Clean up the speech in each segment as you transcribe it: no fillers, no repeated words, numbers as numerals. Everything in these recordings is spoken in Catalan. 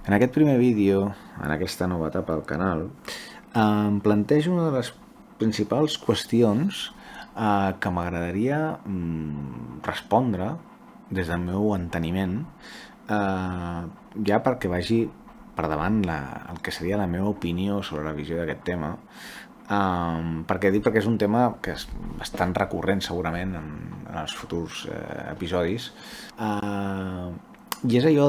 En aquest primer vídeo, en aquesta nova etapa del canal, em plantejo una de les principals qüestions que m'agradaria respondre des del meu enteniment, ja perquè vagi per davant el que seria la meva opinió sobre la visió d'aquest tema, perquè és un tema que és bastant recurrent segurament en els futurs episodis, i és allò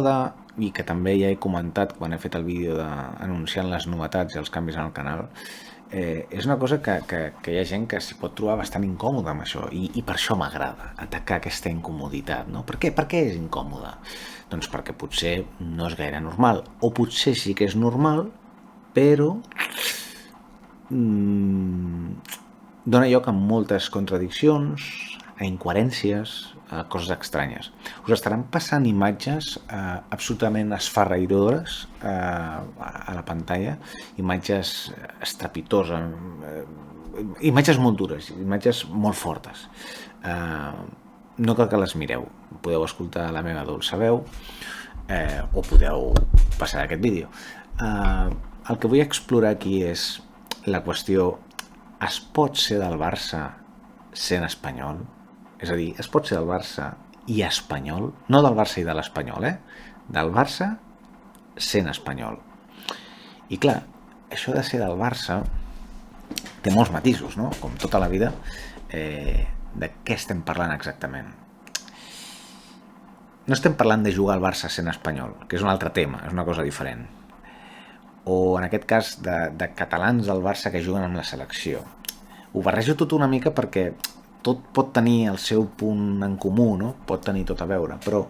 i que també ja he comentat quan he fet el vídeo anunciant les novetats i els canvis en el canal, és una cosa que hi ha gent que s'hi pot trobar bastant incòmoda amb això, i per això m'agrada atacar aquesta incomoditat, no? Per què és incòmoda? Doncs perquè potser no és gaire normal, o potser sí que és normal, però dona lloc a moltes contradiccions, a incoherències, a coses estranyes. Us estaran passant imatges absolutament esferraïdores a la pantalla, imatges estrepitoses, imatges molt dures, imatges molt fortes. No cal que les mireu, podeu escoltar la meva dolça veu o podeu passar aquest vídeo. El que vull explorar aquí és la qüestió: es pot ser del Barça sent espanyol? És a dir, es pot ser del Barça i espanyol? No del Barça i de l'Espanyol, del Barça sent espanyol. I clar, això de ser del Barça té molts matisos, no? Com tota la vida. De què estem parlant exactament? No estem parlant de jugar al Barça sent espanyol, que és un altre tema, és una cosa diferent. O en aquest cas de catalans del Barça que juguen amb la selecció. Ho barrejo tot una mica perquè tot pot tenir el seu punt en comú, no? Pot tenir tot a veure, però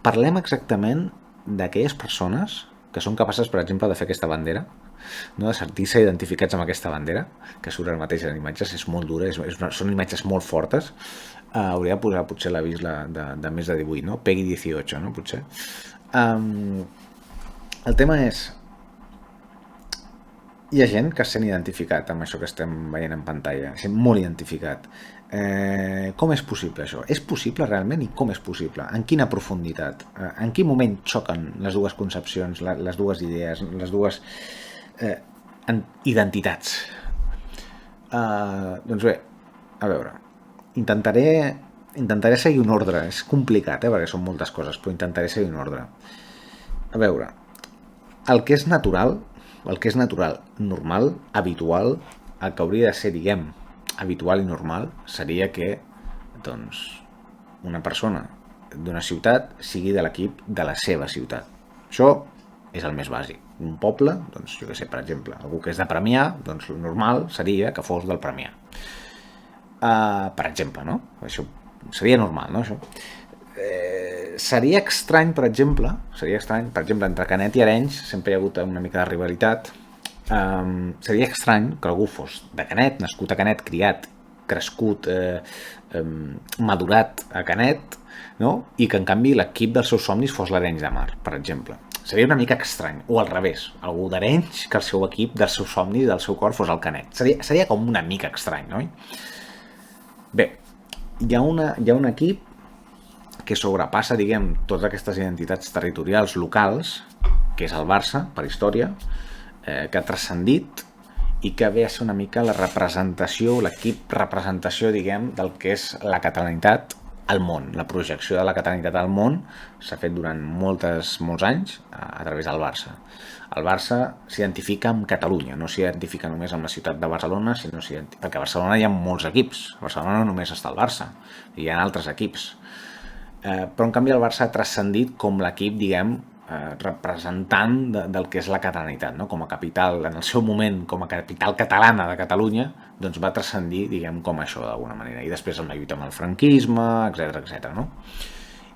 parlem exactament d'aquelles persones que són capaces, per exemple, de fer aquesta bandera, no? De sentir-se identificats amb aquesta bandera, que surt ara mateix en imatges, és molt dura, són imatges molt fortes. Hauria de posar potser l'avís de més de 18, no? Pegui 18, no? Potser. El tema és: hi ha gent que es sent identificat amb això que estem veient en pantalla, es sent molt identificat. Com és possible això? És possible realment? I com és possible? En quina profunditat? En quin moment xoquen les dues concepcions, les dues idees, les dues identitats? Doncs bé, a veure, intentaré seguir un ordre. És complicat, perquè són moltes coses, però intentaré seguir un ordre. A veure, el que és natural, normal, habitual, el que hauria de ser, diguem, habitual i normal, seria que, doncs, una persona d'una ciutat sigui de l'equip de la seva ciutat. Això és el més bàsic. Un poble, doncs, jo què sé, per exemple, algú que és de Premià, doncs el normal seria que fos del Premià. Per exemple, no? Això seria normal, no, això? Seria estrany, per exemple, entre Canet i Arenys sempre hi ha hagut una mica de rivalitat. Seria estrany que algú fos de Canet, nascut a Canet, criat, crescut, madurat a Canet, no? I que en canvi l'equip dels seus somnis fos l'Arenys de Mar, per exemple. Seria una mica estrany, o al revés, algú d'Arenys que el seu equip dels seus somnis i del seu cor fos el Canet. Seria com una mica estrany, no? Bé, hi ha un equip que sobrepassa, diguem, totes aquestes identitats territorials locals, que és el Barça, per història, que ha transcendit i que ve a ser una mica la representació, l'equip representació, diguem, del que és la catalanitat al món. La projecció de la catalanitat al món s'ha fet durant molts anys a través del Barça. El Barça s'identifica amb Catalunya, no s'identifica només amb la ciutat de Barcelona, perquè a Barcelona hi ha molts equips. A Barcelona no només està el Barça, hi ha altres equips. Però en canvi el Barça ha transcendit com l'equip, diguem, representant del que és la catalanitat, no? Com a capital, en el seu moment, com a capital catalana de Catalunya, doncs va transcendir, diguem, com això d'alguna manera. I després amb la lluita amb el franquisme, etc., no?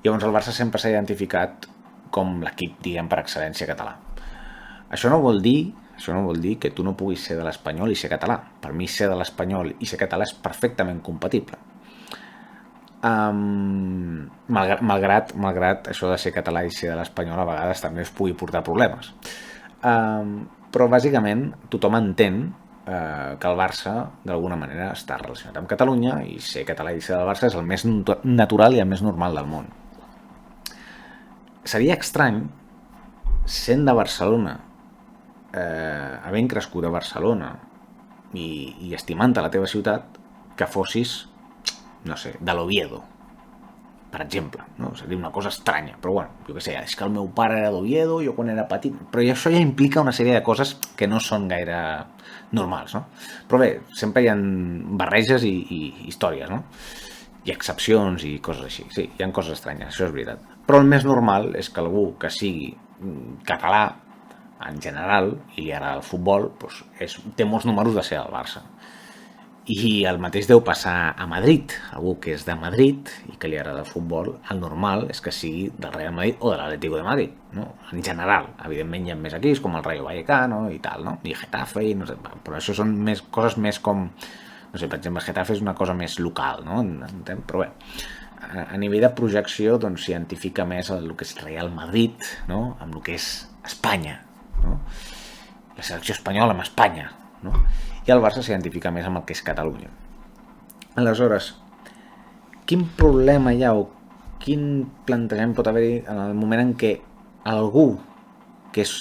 Llavors el Barça sempre s'ha identificat com l'equip, diguem, per excel·lència català. Això no vol dir que tu no puguis ser de l'Espanyol i ser català. Per mi ser de l'Espanyol i ser català és perfectament compatible. Malgrat això de ser català i ser de l'Espanyol a vegades també es pugui portar problemes. Però bàsicament tothom entén que el Barça d'alguna manera està relacionat amb Catalunya, i ser català i ser del Barça és el més natural i el més normal del món. Seria estrany sent de Barcelona, havent crescut a Barcelona i estimant la teva ciutat, que fossis, no sé, de l'Oviedo, per exemple, no? Seria una cosa estranya, però bueno, jo què sé, és que el meu pare era d'Oviedo, jo quan era petit, però això ja implica una sèrie de coses que no són gaire normals, no? Però bé, sempre hi ha barreges i històries, no? I excepcions i coses així, sí, hi ha coses estranyes, això és veritat. Però el més normal és que algú que sigui català, en general, i li agrada el futbol, doncs té molts números de ser al Barça. I el mateix deu passar a Madrid. Algú que és de Madrid i que li agrada el futbol, el normal és que sigui del Real Madrid o de l'Atlético de Madrid, no? En general. Evidentment hi ha més equips, com el Rayo Vallecano i tal, no? I Getafe, i no sé, però això són coses més com... No sé, per exemple, Getafe és una cosa més local, no? Però bé, a nivell de projecció doncs s'identifica més el que és Real Madrid, no? Amb el que és Espanya, no? La selecció espanyola amb Espanya, no? I el Barça s'identifica més amb el que és Catalunya. Aleshores, quin problema hi ha o quin plantejament pot haver-hi en el moment en què algú que és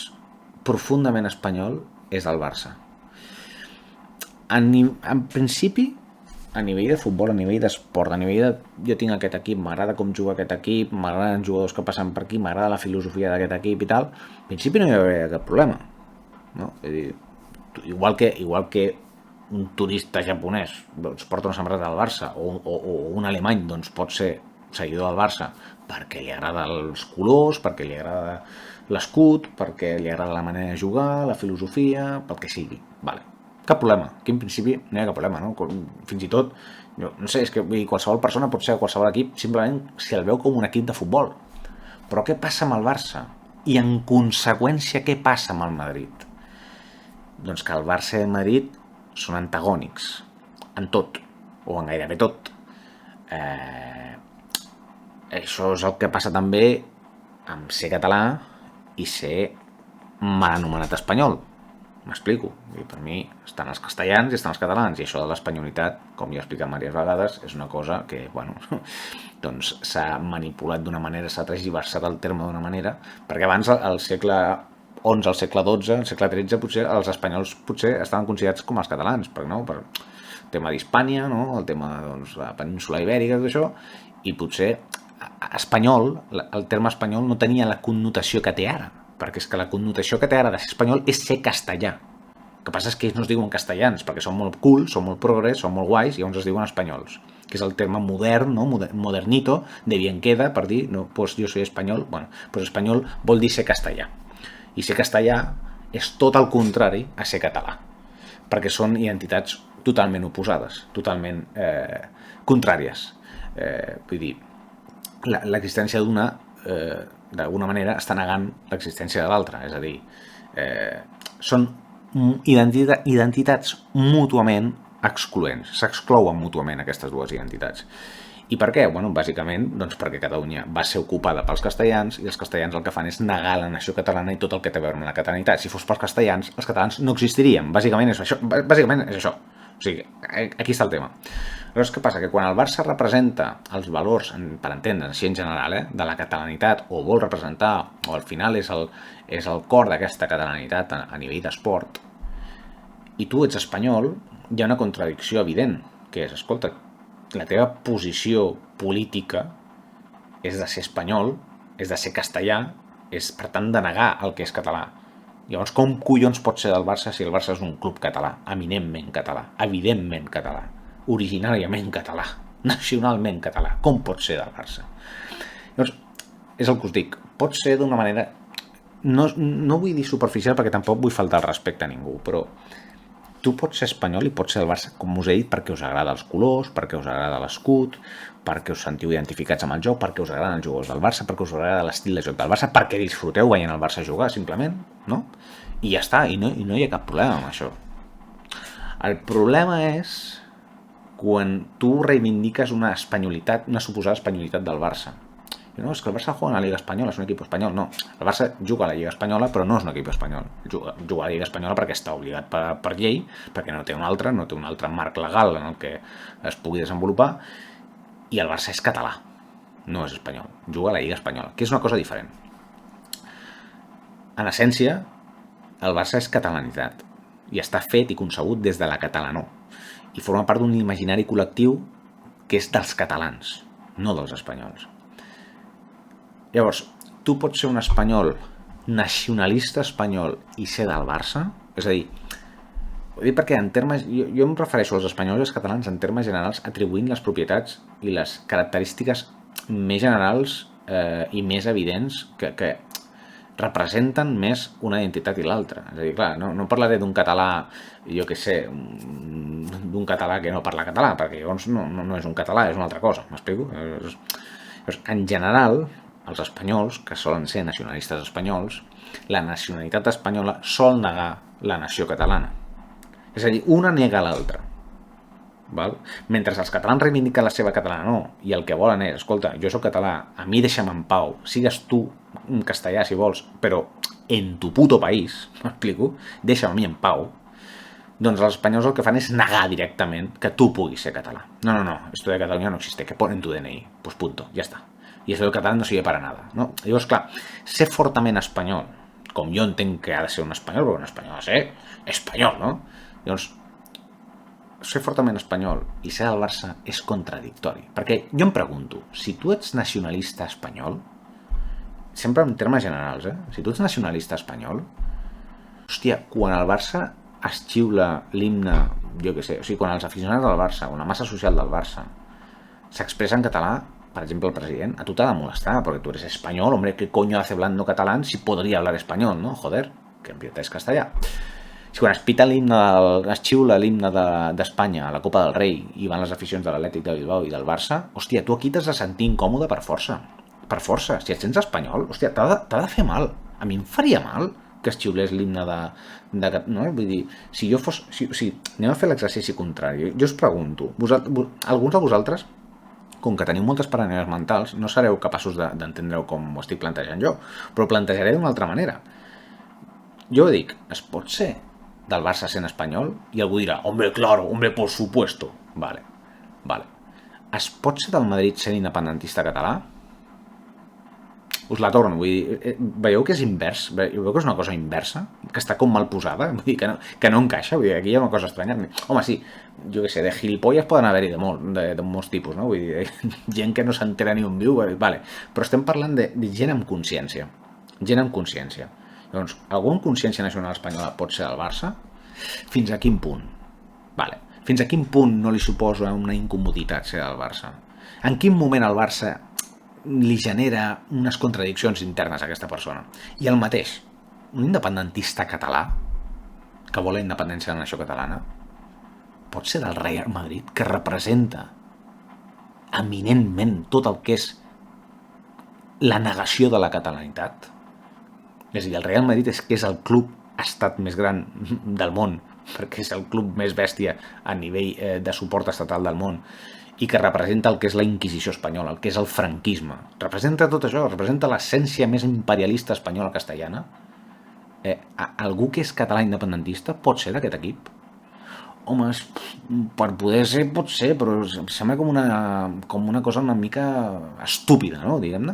profundament espanyol és del Barça? En principi, a nivell de futbol, a nivell d'esport, a nivell de jo tinc aquest equip, m'agrada com juga aquest equip, m'agraden els jugadors que passen per aquí, m'agrada la filosofia d'aquest equip i tal, en principi no hi hauria cap problema, no? És a dir, igual que un turista japonès doncs, porta una samarreta del Barça o un alemany doncs, pot ser seguidor del Barça perquè li agrada els colors, perquè li agrada l'escut, perquè li agrada la manera de jugar, la filosofia, pel que sigui. Vale. Cap problema. Aquí en principi no hi ha cap problema, no? Fins i tot, jo, no sé, és que qualsevol persona pot ser a qualsevol equip simplement si el veu com un equip de futbol. Però què passa amb el Barça? I en conseqüència què passa amb el Madrid? Doncs que el Barça i el Madrid són antagònics en tot, o en gairebé tot. Això és el que passa també amb ser català i ser mal anomenat espanyol. M'explico. Per mi estan els castellans i estan els catalans, i això de l'espanyolitat, com ja he explicat diverses vegades, és una cosa que, bueno, doncs s'ha manipulat d'una manera, s'ha tergiversat el terme d'una manera, perquè abans, al segle XI, al segle XII, al segle XIII, potser els espanyols potser estaven considerats com els catalans, perquè no? Per el tema d'Hispània, no? El tema de doncs, la península ibèrica, tot això, i potser espanyol, el terme espanyol no tenia la connotació que té ara, perquè és que la connotació que té ara de ser espanyol és ser castellà. El que passa és que ells no es diuen castellans, perquè són molt cool, són molt progres, són molt guais, i llavors es diuen espanyols, que és el terme modern, no? Modernito, de bien queda, per dir, no, pues jo soy espanyol, bueno, pues espanyol vol dir ser castellà. I ser castellà és tot el contrari a ser català, perquè són identitats totalment oposades, totalment contràries. Vull dir, l'existència d'una, d'alguna manera, està negant l'existència de l'altra, és a dir, són identitats mútuament excloents, s'exclouen mútuament aquestes dues identitats. I per què? Bueno, bàsicament doncs perquè Catalunya va ser ocupada pels castellans i els castellans el que fan és negar la nació catalana i tot el que té a veure amb la catalanitat. Si fos pels castellans, els catalans no existirien. Bàsicament és això. O sigui, aquí està el tema. Llavors, què passa? Que quan el Barça representa els valors, per entendre's així en general, de la catalanitat, o vol representar, o al final és el cor d'aquesta catalanitat a nivell d'esport, i tu ets espanyol, hi ha una contradicció evident, que és, escolta, la teva posició política és de ser espanyol, és de ser castellà, és per tant de negar el que és català. Llavors, com collons pot ser del Barça si el Barça és un club català, eminentment català, evidentment català, originàriament català, nacionalment català? Com pot ser del Barça? Llavors, és el que us dic, pot ser d'una manera, no vull dir superficial perquè tampoc vull faltar el respecte a ningú, però tu pots ser espanyol i pots ser del Barça, com us he dit, perquè us agrada els colors, perquè us agrada l'escut, perquè us sentiu identificats amb el joc, perquè us agraden els jugadors del Barça, perquè us agrada l'estil de joc del Barça, perquè disfruteu veient el Barça jugar, simplement, no? I ja està, i no hi ha cap problema amb això. El problema és quan tu reivindiques una espanyolitat, una suposada espanyolitat del Barça. No, és que el Barça juega a la Lliga Espanyola, és un equip espanyol. No, el Barça juga a la Lliga Espanyola, però no és un equip espanyol. Juga a la Lliga Espanyola perquè està obligat per llei, perquè no té un altre marc legal en el que es pugui desenvolupar, i el Barça és català, no és espanyol. Juga a la Lliga Espanyola, que és una cosa diferent. en essència, el Barça és catalanitat i està fet i concebut des de la catalanor i forma part d'un imaginari col·lectiu que és dels catalans, no dels espanyols. Llavors, tu pots ser un espanyol nacionalista espanyol i ser del Barça? És a dir, ho dic perquè en termes, jo em refereixo als espanyols i als catalans en termes generals atribuint les propietats i les característiques més generals i més evidents que representen més una identitat i l'altra. És a dir, clar, no parlaré d'un català, jo què sé, d'un català que no parla català, perquè llavors no és un català, és una altra cosa, m'explico? En general, els espanyols, que solen ser nacionalistes espanyols, la nacionalitat espanyola sol negar la nació catalana. És a dir, una nega l'altra. Mentre els catalans reivindiquen la seva catalana, no, i el que volen és, escolta, jo soc català, a mi deixa'm en pau, sigues tu en castellà si vols, però en tu puto país, m'explico, deixa'm a mi en pau, doncs els espanyols el que fan és negar directament que tu puguis ser català. No, esto de Cataluña no existe, que pon en tu DNI, pues punto, ja està. I esto del català no sirve para nada, no? Llavors, clar, ser fortament espanyol, com jo entenc que ha de ser un espanyol, però un espanyol ha de ser espanyol, no? Llavors, ser fortament espanyol i ser del Barça és contradictori. Perquè jo em pregunto, si tu ets nacionalista espanyol, sempre en termes generals, si tu ets nacionalista espanyol, hòstia, quan el Barça es xiula l'himne, jo què sé, o sigui, quan els aficionats del Barça, o la massa social del Barça, s'expressa en català, per exemple, el president, a tu t'ha de molestar, perquè tu eres espanyol, hombre, ¿qué coño hace hablando catalán si podría hablar español, no? Joder, que empieza es castellà. Si quan es pita l'himne, es xiula l'himne d'Espanya a la Copa del Rei i van les aficions de l'Atlètic de Bilbao i del Barça, hòstia, tu aquí t'has de sentir incòmode per força. Per força. Si et sents espanyol, hòstia, t'ha de fer mal. A mi em faria mal que es xiulés l'himne no? Vull dir, si jo fos... anem a fer l'exercici contrari. Jo us pregunto, alguns de vosaltres, com que teniu moltes paranoies mentals, no sereu capaços d'entendre-ho com ho estic plantejant jo, però ho plantejaré d'una altra manera. Jo dic, es pot ser del Barça sent espanyol? I algú dirà, hombre, claro, hombre, por supuesto. Vale. Es pot ser del Madrid sent independentista català? Us la torno, vull dir, veieu que és invers? Veieu que és una cosa inversa? Que està com mal posada? Vull dir, que no encaixa? Vull dir, aquí hi ha una cosa estranya. Home, sí, jo què sé, de gilipolles poden haver-hi de molts tipus, no? Vull dir, gent que no s'entera ni un viu, vale. Però estem parlant de gent amb consciència. Gent amb consciència. Doncs, alguna consciència nacional espanyola pot ser del Barça? Fins a quin punt? Vale. Fins a quin punt no li suposa una incomoditat ser del Barça? En quin moment el Barça li genera unes contradiccions internes a aquesta persona? I el mateix, un independentista català que vol la independència de la nació catalana pot ser del Real Madrid, que representa eminentment tot el que és la negació de la catalanitat. És a dir, el Real Madrid és que és el club estat més gran del món, perquè és el club més bèstia a nivell de suport estatal del món, i que representa el que és la Inquisició espanyola, el que és el franquisme. Representa tot això, representa l'essència més imperialista espanyola castellana. Algú que és català independentista pot ser d'aquest equip? Home, per poder ser pot ser, però em sembla com una cosa una mica estúpida, no? Diguem-ne.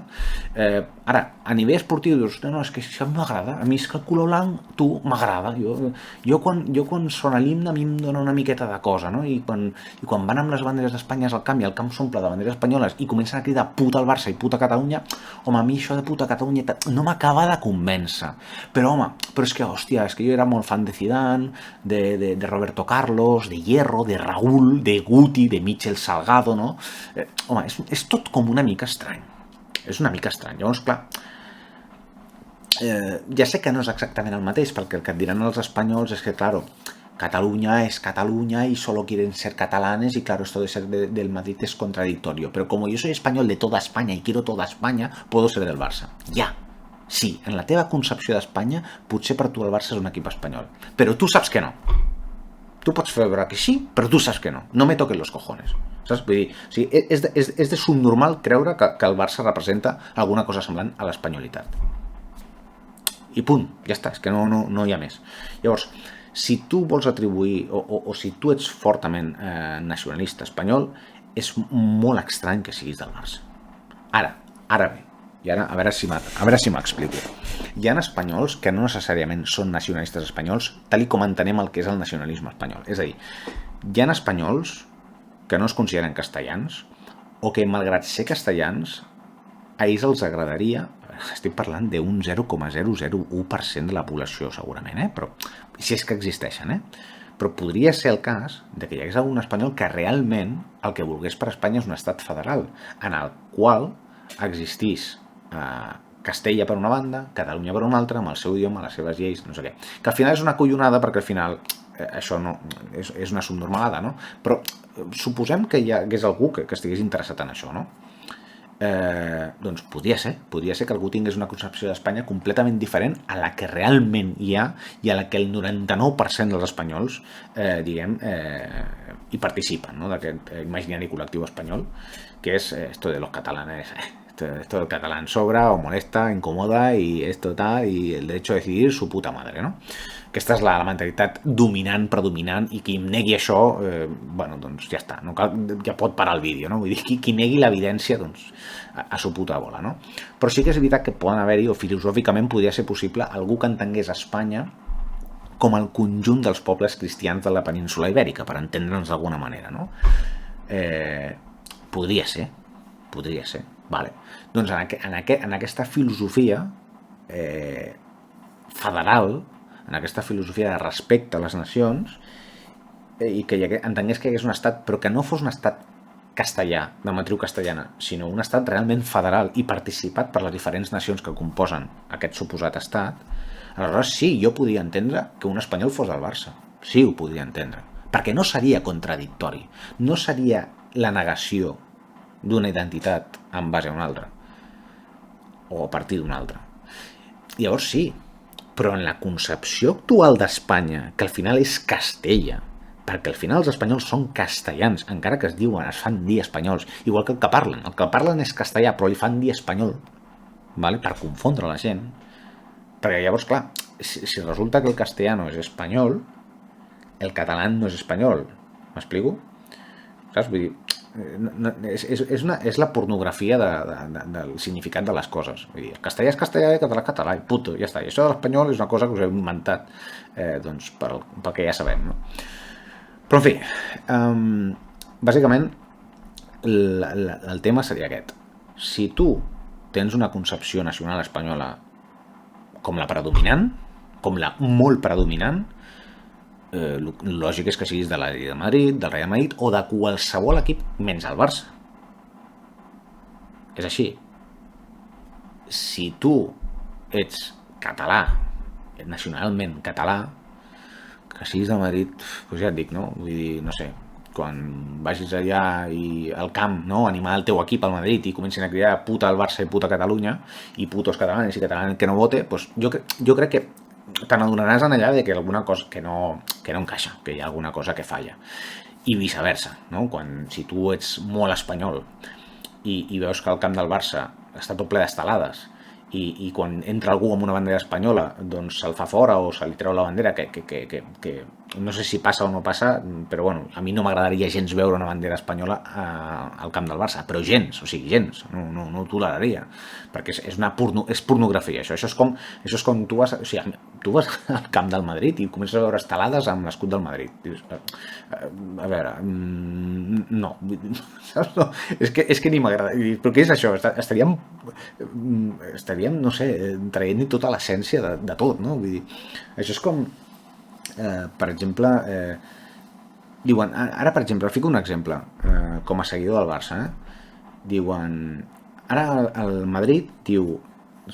Ara, a nivell esportiu dius, no, és que això m'agrada, a mi és que el color blanc, tu, m'agrada. Jo quan sona l'himne a mi em dona una miqueta de cosa, no? I quan van amb les banderes d'Espanya al camp i el camp s'omple de banderes espanyoles i comencen a cridar puta al Barça i puta a Catalunya, home, a mi això de puta a Catalunya no m'acaba de convèncer. Però és que, hòstia, és que jo era molt fan de Zidane, de Roberto Carlos, de Hierro, de Raúl, de Guti, de Michel Salgado, no? Home, és tot com una mica estrany. És una mica estrany. Llavors, clar, ja sé que no és exactament el mateix, perquè el que et diran els espanyols és que, claro, Cataluña es Cataluña y solo quieren ser catalanes y claro, esto de ser del Madrid es contradictorio. Pero como yo soy español de toda España y quiero toda España, puedo ser del Barça. Ja. Sí, en la teva concepció d'Espanya, potser per tu el Barça és un equip espanyol. Però tu saps que no. Tu pots fer veure que sí, però tu saps que no. No me toquen los cojones. Saps? Vull dir, o sigui, és de subnormal creure que el Barça representa alguna cosa semblant a l'espanyolitat. I punt, ja està, és que no hi ha més. Llavors, si tu vols atribuir, o si tu ets fortament nacionalista espanyol, és molt estrany que siguis del Barça. Ara bé, I ara, a veure si m'explico. Hi ha espanyols que no necessàriament són nacionalistes espanyols, tal com entenem el que és el nacionalisme espanyol. És a dir, hi ha espanyols que no es consideren castellans o que, malgrat ser castellans, a ells els agradaria, estic parlant d'un 0,001% de la població segurament, però si és que existeixen, però podria ser el cas de que hi hagués algun espanyol que realment el que volgués per Espanya és un estat federal, en el qual existís Castella per una banda, Catalunya per una altra, amb el seu idioma, les seves lleis, no sé què. Que al final és una collonada perquè al final això no és una subnormalada, no? Però suposem que hi hagués algú que estigués interessat en això, no? Doncs podria ser que algú tingués una concepció d'Espanya completament diferent a la que realment hi ha i a la que el 99% dels espanyols hi participen, no? D'aquest imaginari col·lectiu espanyol, que és esto de los catalanes, esto del catalán sobra o molesta, incomoda y esto tal, y el derecho a decidir su puta madre, no? Aquesta és la mentalitat dominant, predominant, i qui negui això, bueno, doncs ja està, no cal, ja pot parar el vídeo, no? Vull dir, qui negui l'evidència, doncs, a su puta bola, no? Però sí que és veritat que poden haver-hi, o filosòficament podria ser possible, algú que entengués Espanya com el conjunt dels pobles cristians de la península ibèrica, per entendre'ns d'alguna manera, no? Podria ser, vale. Doncs en aquesta filosofia federal, en aquesta filosofia de respecte a les nacions, i que entengués que hi hagués un estat, però que no fos un estat castellà, de matriu castellana, sinó un estat realment federal i participat per les diferents nacions que composen aquest suposat estat, aleshores sí, jo podria entendre que un espanyol fos del Barça. Sí, ho podria entendre. Perquè no seria contradictori. No seria la negació d'una identitat en base a una altra o a partir d'una altra. Llavors sí, però en la concepció actual d'Espanya, que al final és Castella, perquè al final els espanyols són castellans, encara que es fan dir espanyols, igual que el que parlen és castellà, però li fan dir espanyol, vale? Per confondre la gent, perquè llavors, clar, si resulta que el castellano és espanyol, el català no és espanyol, m'explico? Saps? Vull dir, és la pornografia del significat de les coses. Vull dir, el castellà és castellà i català és català, i puto, ja està. I això de l'espanyol és una cosa que us heu inventat doncs, pel que ja sabem, no? Però en fi, bàsicament el tema seria aquest. Si tu tens una concepció nacional espanyola com la predominant, com la molt predominant, lògic és que siguis de l'Atlètic de Madrid, del Real Madrid o de qualsevol equip menys el Barça. És així. Si tu ets català, nacionalment català, que siguis de Madrid, doncs ja et dic, no? Vull dir, no sé, quan vagis allà i al camp, no? Animar el teu equip al Madrid i comencin a cridar puta al Barça i puta Catalunya i putos catalanes i catalans que no vote, doncs jo crec que te n'adonaràs en allà de que alguna cosa que no encaixa, que hi ha alguna cosa que falla. I viceversa, no? Si tu ets molt espanyol i veus que el camp del Barça està tot ple d'estelades i quan entra algú amb una bandera espanyola doncs se'l fa fora o se li treu la bandera, que no sé si passa o no passa, però bueno, a mi no m'agradaria gens veure una bandera espanyola al camp del Barça, però gens, o sigui, gens, no ho toleraria, perquè és pornografia, això és com tu vas al camp del Madrid i comences a veure estelades amb l'escut del Madrid. Dius, a veure, no, saps? No, és que ni m'agrada, però què és això? Estaríem, no sé, traient-hi tota l'essència de tot, no? Vull dir, això és com, per exemple, diuen, ara per exemple, fico un exemple, com a seguidor del Barça, diuen, ara el Madrid diu,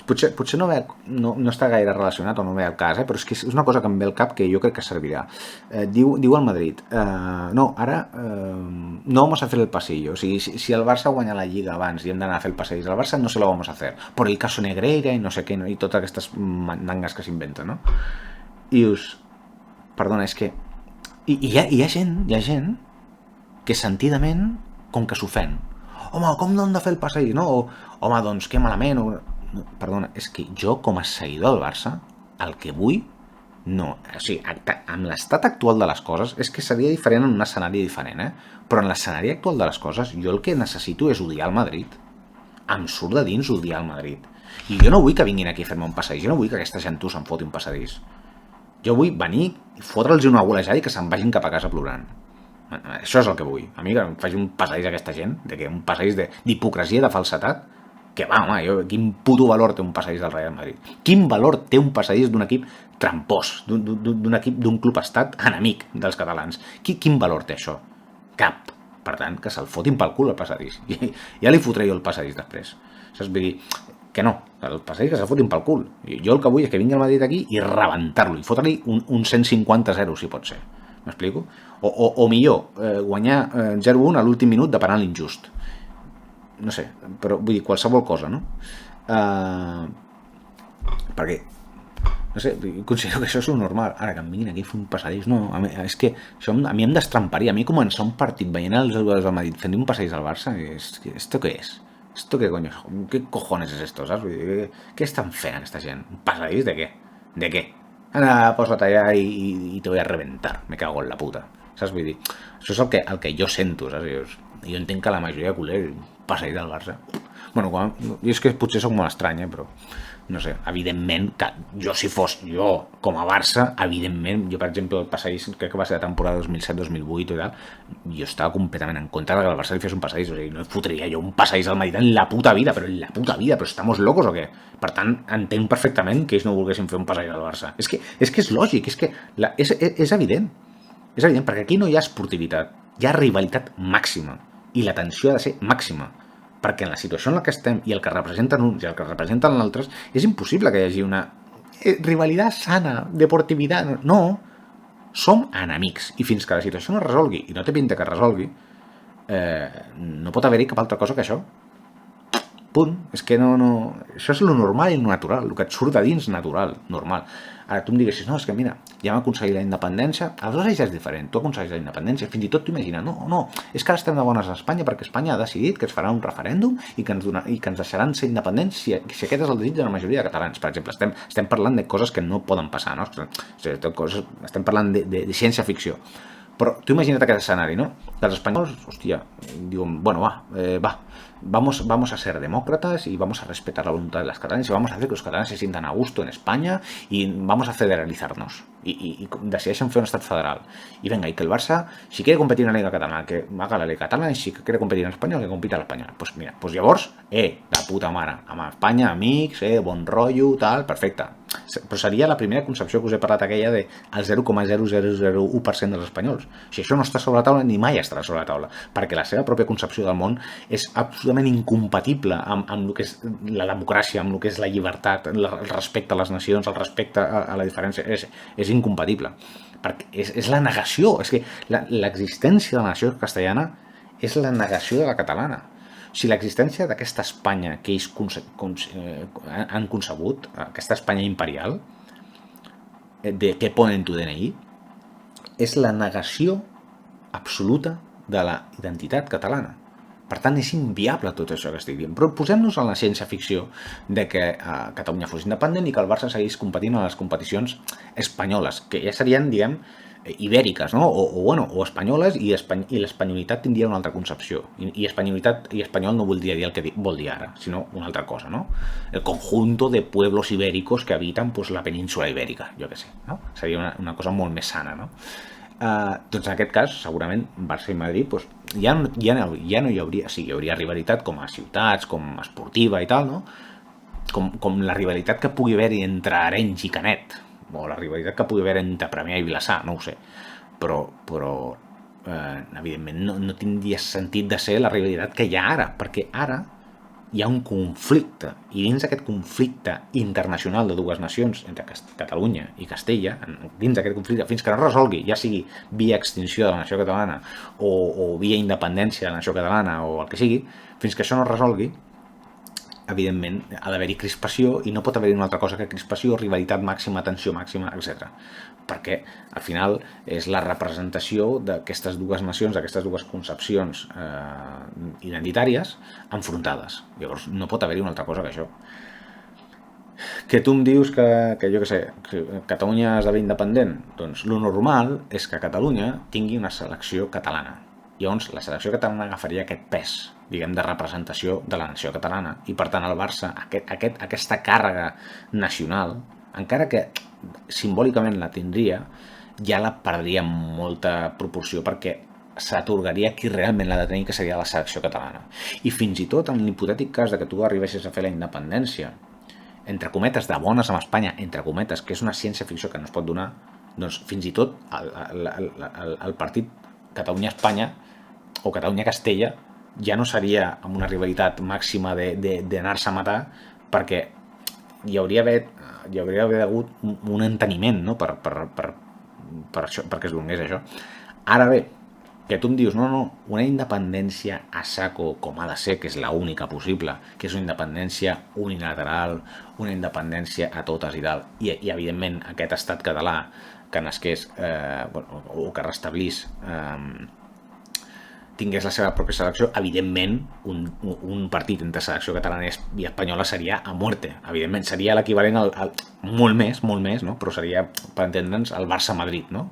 potser no està gaire relacionat o no ve al cas, però és que és una cosa que em ve al cap que jo crec que servirà. Diu el Madrid, no, ara no vamos a hacer el pasillo, o sigui, si el Barça guanya la Lliga abans i hem d'anar a fer el passeig del Barça, no se lo vamos a hacer, por el caso Negreira i no sé què, i totes aquestes mandangues que s'inventen, no? I dius, perdona, és que hi ha gent que sentidament com que s'ofèn. Home, com no hem de fer el passeig, no? Home, doncs que malament, no, perdona, és que jo com a seguidor del Barça el que vull no, o sigui, amb l'estat actual de les coses és que seria diferent en un escenari diferent, però en l'escenari actual de les coses jo el que necessito és odiar el Madrid, em surt de dins odiar el Madrid. I jo no vull que vinguin aquí a fer-me un passadís, jo no vull que aquesta gent se'n foti un passadís. Jo vull venir i fotre'ls una golejada i que se'n vagin cap a casa plorant. Això és el que vull. A mi que em faci un passadís a aquesta gent, un passadís d'hipocresia, de falsetat, que va, home, quin puto valor té un passadís del Real Madrid? Quin valor té un passadís d'un equip trampós, d'un equip, d'un club estat enemic dels catalans? Quin valor té això? Cap. Per tant, que se'l fotin pel cul el passadís. Ja li fotré jo el passadís després. Saps? Vull dir, que no, el passadís que se'l fotin pel cul. Jo el que vull és que vingui el Madrid aquí i rebentar-lo, i fotre-li un 150-0, si pot ser. M'explico? O millor, guanyar 0-1 a l'últim minut de penal injust. No sé, però vull dir, qualsevol cosa, no? Perquè, no sé, considero que això és lo normal. Ara, que em vinguin aquí a fer un passadís, no, és que això a mi em destramparia. A mi començar un partit veient els jugadors del Madrid fent un passadís al Barça, ¿esto qué es? ¿Esto qué coño? ¿Qué cojones es esto? ¿Sabes? ¿Qué estan fent aquesta gent? ¿Un passadís de què? ¿De què? Ara, posa't allà i te voy a reventar. Me cago en la puta. Saps? Vull dir, això és el que jo sento, saps? Jo entenc que la majoria de culers passadís del Barça. Bueno, jo és que potser soc molt estrany, però no sé, evidentment que jo, si fos jo com a Barça, evidentment, jo per exemple el passadís, crec que va ser la temporada 2007-2008 i tal, jo estava completament en contra que el Barça li fes un passadís, o sigui, no fotria jo un passadís al Madrid en la puta vida, però estamos locos o què? Per tant, entenc perfectament que ells no volguessin fer un passadís al Barça. És que és lògic, és evident. És evident, perquè aquí no hi ha esportivitat, hi ha rivalitat màxima, i la tensió ha de ser màxima, perquè en la situació en la que estem i el que representen uns i el que representen l'altres és impossible que hi hagi una rivalitat sana, deportivitat. No, som enemics, i fins que la situació no es resolgui, i no té pinta que es resolgui, no pot haver-hi cap altra cosa que això. Punt. És que no... Això és lo normal i lo natural, el que et surt de dins natural, normal. Ara tu em diguessis, no, és que mira, ja hem aconseguit la independència, aleshores ja és diferent, tu aconseguis la independència, fins i tot t'ho imagines, no, és que ara estem de bones a Espanya perquè Espanya ha decidit que es farà un referèndum i que ens deixaran ser independents si aquest és el desig de la majoria de catalans, per exemple. Estem parlant de coses que no poden passar, no? Estem parlant de ciència-ficció. Però tu imagina't aquest escenari, no? Que els espanyols, hòstia, diuen, bueno, vamos a ser demócratas y vamos a respetar la voluntad de las catalanes y vamos a hacer que los catalanes se sientan a gusto en España y vamos a federalizarnos y decideixen fer un estat federal. Y venga, y que el Barça, si quiere competir en la Liga Catalana, que haga la Liga Catalana, y si quiere competir en Espanya, que compita a l'Espanyol. Pues mira, pues llavors, de puta mare, amb Espanya, amics, bon rotllo, tal, perfecte. Però seria la primera concepció que us he parlat aquella de el 0,0001% dels espanyols. Si això no està sobre la taula, ni mai estarà sobre la taula, perquè la seva pròpia concepció del món és absolutament incompatible amb el que és la democràcia, amb el que és la llibertat, el respecte a les nacions, el respecte a la diferència, és incompatible. Perquè és la negació, és que l'existència de la nació castellana és la negació de la catalana. O sigui, l'existència d'aquesta Espanya que ells han concebut, aquesta Espanya imperial, que pone en tu DNI, és la negació absoluta de la identitat catalana. Per tant, és inviable tot això que estic dient. Però posem-nos en la ciència-ficció de que Catalunya fos independent i que el Barça seguís competint a les competicions espanyoles, que ja serien, diguem, ibèriques, no? O espanyoles, i l'espanyolitat tindria una altra concepció. I espanyolitat i espanyol no voldria dir el que vol dir ara, sinó una altra cosa, no? El conjunto de pueblos ibéricos que habiten la península ibèrica, jo què sé, no? Seria una cosa molt més sana, no? Doncs en aquest cas, segurament, Barça i Madrid ja no hi hauria, sí, hi hauria rivalitat com a ciutats, com a esportiva i tal, no? Com la rivalitat que pugui haver-hi entre Arenys i Canet, o la rivalitat que pugui haver entre Premià i Vilassar, no ho sé, però evidentment no tindria sentit de ser la rivalitat que hi ha ara, perquè ara hi ha un conflicte, i dins d'aquest conflicte internacional de dues nacions, entre Catalunya i Castella, dins d'aquest conflicte, fins que no resolgui, ja sigui via extinció de la nació catalana o via independència de la nació catalana o el que sigui, fins que això no resolgui, evidentment ha d'haver-hi crispació, i no pot haver-hi una altra cosa que crispació, rivalitat màxima, tensió màxima, etc. Perquè al final és la representació d'aquestes dues nacions, d'aquestes dues concepcions identitàries enfrontades. Llavors no pot haver-hi una altra cosa que això. Que tu em dius que jo què sé, que Catalunya esdevé independent? Doncs lo normal és que Catalunya tingui una selecció catalana. Llavors, la selecció catalana agafaria aquest pes, diguem, de representació de la nació catalana, i per tant el Barça, aquesta càrrega nacional, encara que simbòlicament la tindria, ja la perdria amb molta proporció, perquè s'atorgaria qui realment l'ha de tenir, que seria la selecció catalana. I fins i tot en l'hipotètic cas de que tu arribessis a fer la independència, entre cometes, de bones amb Espanya, entre cometes, que és una ciència-ficció que no es pot donar, doncs fins i tot el partit Catalunya-Espanya o Catalunya-Castella ja no seria amb una rivalitat màxima d'anar-se a matar, perquè hi hauria d'haver hagut un enteniment, no? per això, perquè es donés això. Ara bé, que tu em dius, no, una independència a saco, com ha de ser, que és l'única possible, que és una independència unilateral, una independència a totes i tal, i evidentment aquest estat català que nasqués, o que restablís, tingués la seva pròpia selecció, evidentment un partit entre selecció catalana i espanyola seria a muerte, evidentment seria l'equivalent al molt més, no? Però seria, per entendre'ns, el Barça-Madrid, no?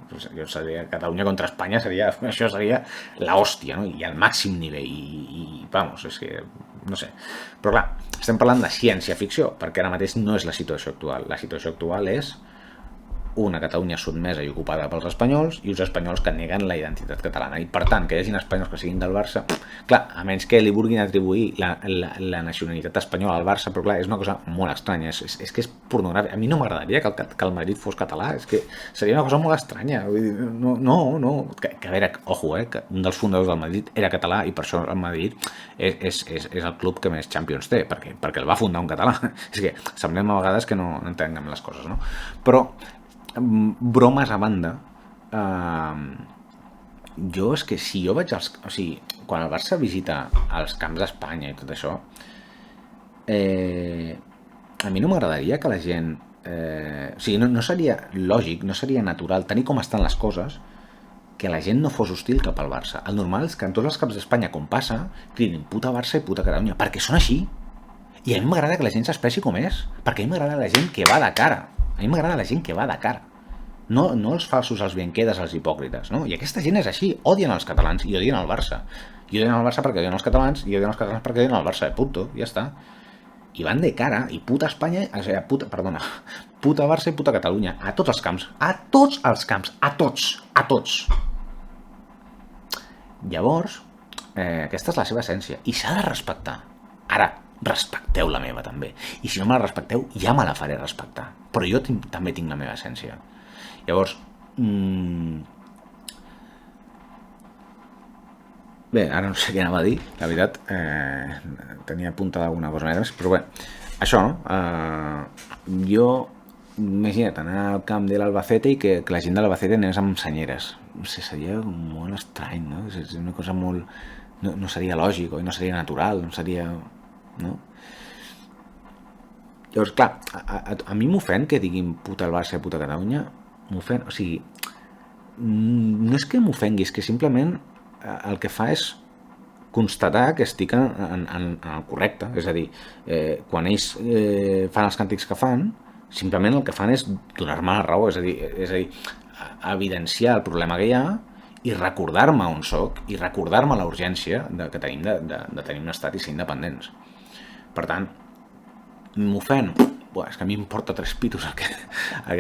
Seria Catalunya contra Espanya, això seria l'hòstia, no? I al màxim nivell, i vamos, és que no sé, però clar, estem parlant de ciència-ficció, perquè ara mateix no és la situació actual. La situació actual és una Catalunya sotmesa i ocupada pels espanyols i uns espanyols que neguen la identitat catalana, i per tant que hi hagi espanyols que siguin del Barça, clar, a menys que li vulguin atribuir la nacionalitat espanyola al Barça, però clar, és una cosa molt estranya, és que és pornogràfic. A mi no m'agradaria que el Madrid fos català, és que seria una cosa molt estranya. No, que a veure, ojo, que un dels fundadors del Madrid era català, i per això el Madrid és el club que més Champions té, perquè el va fundar un català. És que semblem a vegades que no entenguem les coses, no? Però bromes a banda, jo és que si jo veig quan el Barça visita els camps d'Espanya i tot això, a mi no m'agradaria que la gent, no seria lògic, no seria natural, tenir com estan les coses, que la gent no fos hostil cap al Barça. El normal és que en tots els camps d'Espanya, com passa, cridin puta Barça i puta Catalunya, perquè són així. I a mi m'agrada que la gent s'expressi com és, perquè a mi m'agrada la gent que va de cara. A mi m'agrada la gent que va de cara. No els falsos, els bienquedes, els hipòcrites, no? I aquesta gent és així, odien els catalans i odien el Barça. I odien el Barça perquè odien els catalans, i odien els catalans perquè odien el Barça, punto, ja està. I van de cara, i puta Espanya, puta Barça i puta Catalunya, a tots els camps, a tots. Llavors, aquesta és la seva essència, i s'ha de respectar. Ara, respecteu la meva també, i si no me la respecteu ja me la faré respectar, però jo també tinc la meva essència. Llavors, bé, ara no sé què anava a dir, la veritat, tenia apuntada alguna cosa més, però bé, això, no? Jo, imagina't, anar al camp de l'Albacete i que la gent de l'Albacete anés amb senyeres, no sé, seria molt estrany, no? És una cosa molt... no seria lògic, i no seria natural, no seria... no? Llavors, clar, a mi m'ofèn que diguin puta el Barça i puta Catalunya, m'ofèn, o sigui, no és que m'ofengui, és que simplement el que fa és constatar que estic en el correcte, és a dir, quan ells fan els càntics que fan, simplement el que fan és donar-me la raó, és a dir, evidenciar el problema que hi ha i recordar-me on soc i recordar-me la urgència que tenim de tenir un estat i ser independents. Per tant, m'ofèn? És que a mi m'importa 3 pitos el que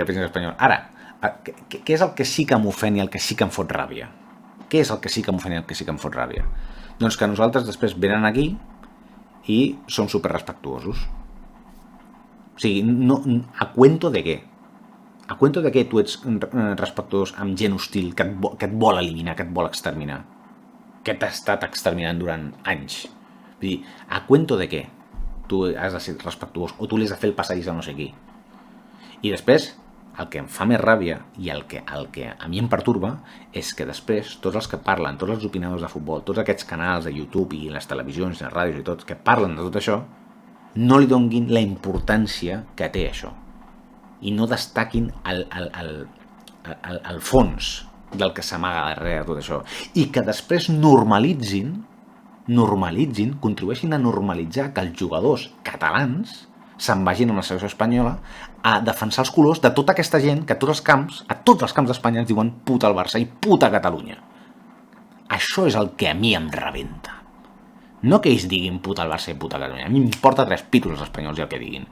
pensi l'espanyol. Ara, què és el que sí que m'ofèn i el que sí que em fot ràbia? Què és el que sí que m'ofèn i el que sí que em fot ràbia? Doncs que nosaltres després venen aquí i som superrespectuosos. O sigui, a cuento de què? A cuento de què tu ets respectuós amb gent hostil que et vol eliminar, que et vol exterminar, que t'ha estat exterminant durant anys? Vull dir, a cuento de què tu has de ser respectuós o tu li has de fer el passadís a no sé qui? I després, el que em fa més ràbia i el que a mi em perturba és que després tots els que parlen, tots els opinadors de futbol, tots aquests canals de YouTube i les televisions, les ràdios i tots, que parlen de tot això, no li donguin la importància que té això i no destaquin el fons del que s'amaga darrere tot això, i que després normalitzin, contribueixin a normalitzar que els jugadors catalans se'n vagin amb la selecció espanyola a defensar els colors de tota aquesta gent que a tots els camps d'Espanya ens diuen puta al Barça i puta a Catalunya. Això és el que a mi em rebenta. No que ells diguin puta al Barça i puta a Catalunya. A mi m'importa 3 pitos els espanyols i el que diguin.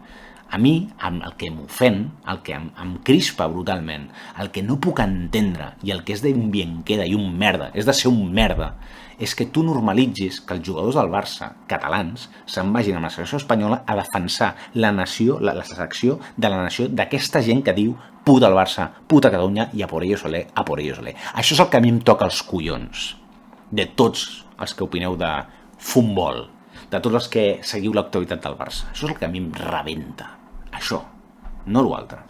A mi, el que m'ofèn, el que em crispa brutalment, el que no puc entendre i el que és d'un bienqueda i un merda, és de ser un merda, és que tu normalitzis que els jugadors del Barça, catalans, se'n vagin amb la selecció espanyola a defensar la nació, la selecció de la nació d'aquesta gent que diu puta al Barça, puta a Catalunya i a por ellos olé, a por ellos olé. Això és el que a mi em toca els collons de tots els que opineu de futbol, de tots els que seguiu l'actualitat del Barça. Això és el que a mi em rebenta. Això, no l'altre.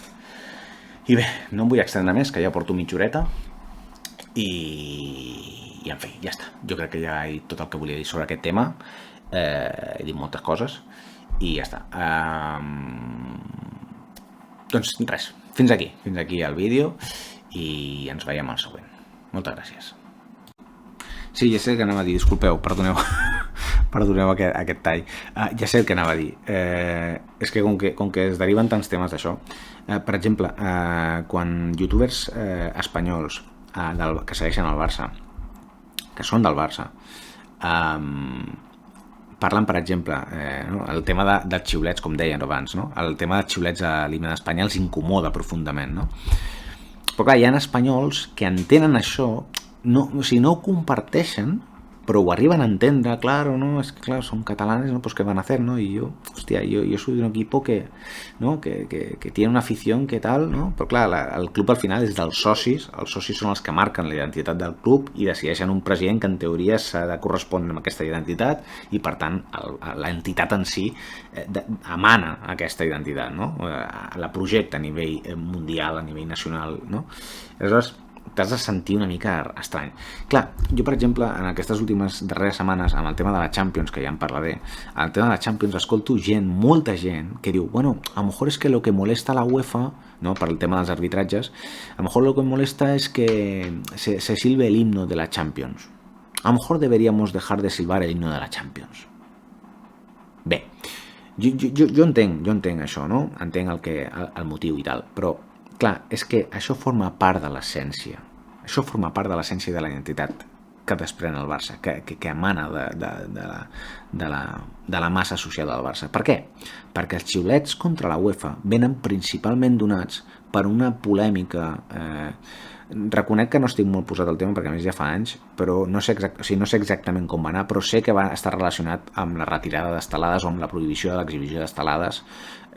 I bé, no em vull extendre més, que ja porto mitja horeta i en fi, ja està. Jo crec que ja he dit tot el que volia dir sobre aquest tema. He dit moltes coses i ja està. Doncs res, fins aquí el vídeo i ens veiem al següent. Moltes gràcies. Sí, ja sé que anava a dir, disculpeu, perdoneu aquest tall. Ja sé el que anava a dir. És que com que es deriven tants temes d'això, per exemple, quan youtubers espanyols que segueixen el Barça, que són del Barça, parlen, per exemple, el tema dels xiulets, com deien abans, no? El tema dels xiulets a l'himne d'Espanya els incomoda profundament, no? Però clar, hi ha espanyols que entenen això, no, o sigui, no ho comparteixen, però ho arriben a entendre, claro, ¿no? Es que, claro, son catalanes, ¿no? Pues ¿qué van a hacer, no? Y yo, hostia, yo soy de un equipo que, ¿no? que tiene una afición que tal, ¿no? Però clar, el club al final és dels socis, els socis són els que marquen la identitat del club i decideixen un president que en teoria s'ha de correspondre amb aquesta identitat i per tant l'entitat en si emana aquesta identitat, no? La projecta a nivell mundial, a nivell nacional, no? Aleshores, t'has de sentir una mica estrany. Clar, jo per exemple en aquestes últimes darreres setmanes amb el tema de la Champions, que ja en parlaré, el tema de la Champions escolto gent, molta gent que diu, bueno, a lo mejor es que lo que molesta a la UEFA, no, per el tema dels arbitratges, a lo mejor lo que molesta es que se silbe el himno de la Champions. A lo mejor deberíamos dejar de silbar el himno de la Champions. Bé, jo entenc això, no? Entenc el motiu i tal, però clar, és que això forma part de l'essència. Això forma part de l'essència de la identitat que desprèn el Barça, que emana de la massa associada al Barça. Per què? Perquè els xiulets contra la UEFA venen principalment donats per una polèmica. Reconec que no estic molt posat al tema perquè a més ja fa anys, però no sé exactament com va anar, però sé que va estar relacionat amb la retirada d'estelades o amb la prohibició de l'exhibició d'estelades.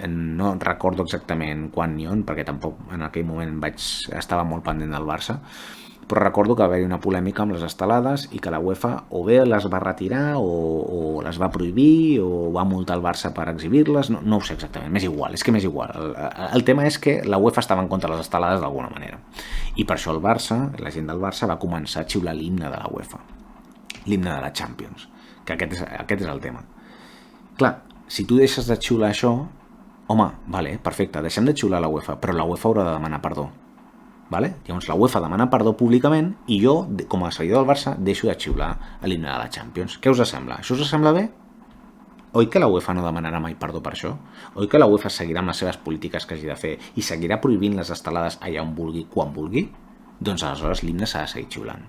No recordo exactament quan ni on, perquè tampoc en aquell moment estava molt pendent del Barça, però recordo que va haver-hi una polèmica amb les estelades i que la UEFA o bé les va retirar o les va prohibir o va multar el Barça per exhibir-les, no ho sé exactament, m'és igual, és que m'és igual. El tema és que la UEFA estava en contra de les estelades d'alguna manera i per això el Barça, la gent del Barça va començar a xiular l'himne de la UEFA, l'himne de la Champions, que aquest és el tema. Clar, si tu deixes de xiular això, home, vale, perfecte, deixem de xiular la UEFA, però la UEFA haurà de demanar perdó. Vale? Llavors la UEFA demana perdó públicament i jo, com a seguidor del Barça, deixo de xiular l'himne de la Champions. Què us sembla? Això us sembla bé? Oi que la UEFA no demanarà mai perdó per això? Oi que la UEFA seguirà amb les seves polítiques que hagi de fer i seguirà prohibint les estelades allà on vulgui, quan vulgui? Doncs aleshores l'himne s'ha de seguir xiulant.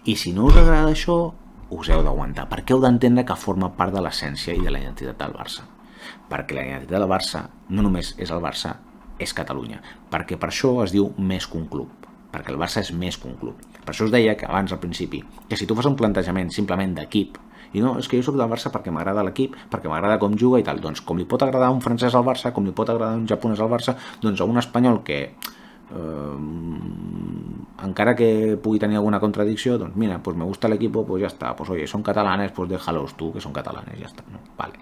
I si no us agrada això, us heu d'aguantar, perquè heu d'entendre que forma part de l'essència i de la identitat del Barça. Perquè la identitat del Barça no només és el Barça, és Catalunya, perquè per això es diu més que un club, perquè el Barça és més que un club. Per això us deia que abans al principi, que si tu fas un plantejament simplement d'equip, i no, és que jo soc del Barça perquè m'agrada l'equip, perquè m'agrada com juga i tal, doncs com li pot agradar un francès al Barça, com li pot agradar un japonès al Barça, doncs a un espanyol que encara que pugui tenir alguna contradicció, doncs mira, pues me gusta el equipo, pues ya está, pues oye, son catalanes, pues déjalos tú que son catalanes, ya está, no? Vale.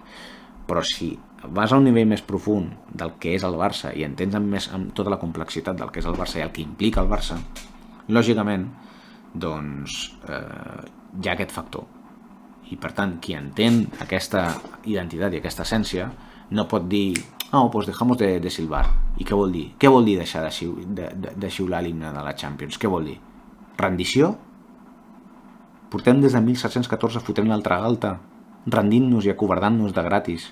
Però si vas a un nivell més profund del que és el Barça i entens amb tota la complexitat del que és el Barça i el que implica el Barça, lògicament, doncs hi ha aquest factor. I per tant, qui entén aquesta identitat i aquesta essència no pot dir, pues dejamos de silbar. I què vol dir? Què vol dir deixar de xiular l'himne de la Champions? Què vol dir? Rendició? Portem des de 1714 fotent l'altra galta, rendint-nos i acovardant-nos de gratis.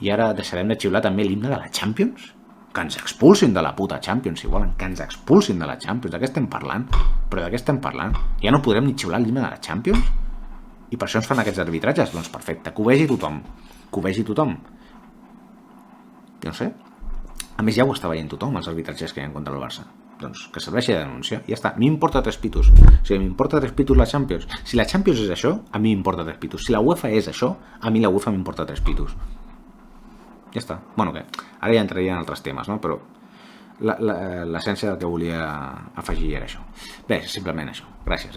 I ara deixarem de xiular també l'himne de la Champions? Que ens expulsin de la puta Champions, si volen, que ens expulsin de la Champions. De què estem parlant? Però de què estem parlant? Ja no podrem ni xiular el llibre de la Champions? I per això ens fan aquests arbitratges? Doncs perfecte, que ho vegi tothom. Que ho vegi tothom. Jo no sé. A més, ja ho està veient tothom, els arbitratges que hi ha contra el Barça. Doncs que serveixi de denúncia. Ja està. A mi m'importa 3 pitos. O sigui, m'importa 3 pitos la Champions. Si la Champions és això, a mi m'importa 3 pitos. Si la UEFA és això, a mi la UEFA m'importa 3 pitos. Ja està. Bueno, que ara ja entraria en altres temes, no? Però l'essència del que volia afegir era això. Bé, simplement això. Gràcies,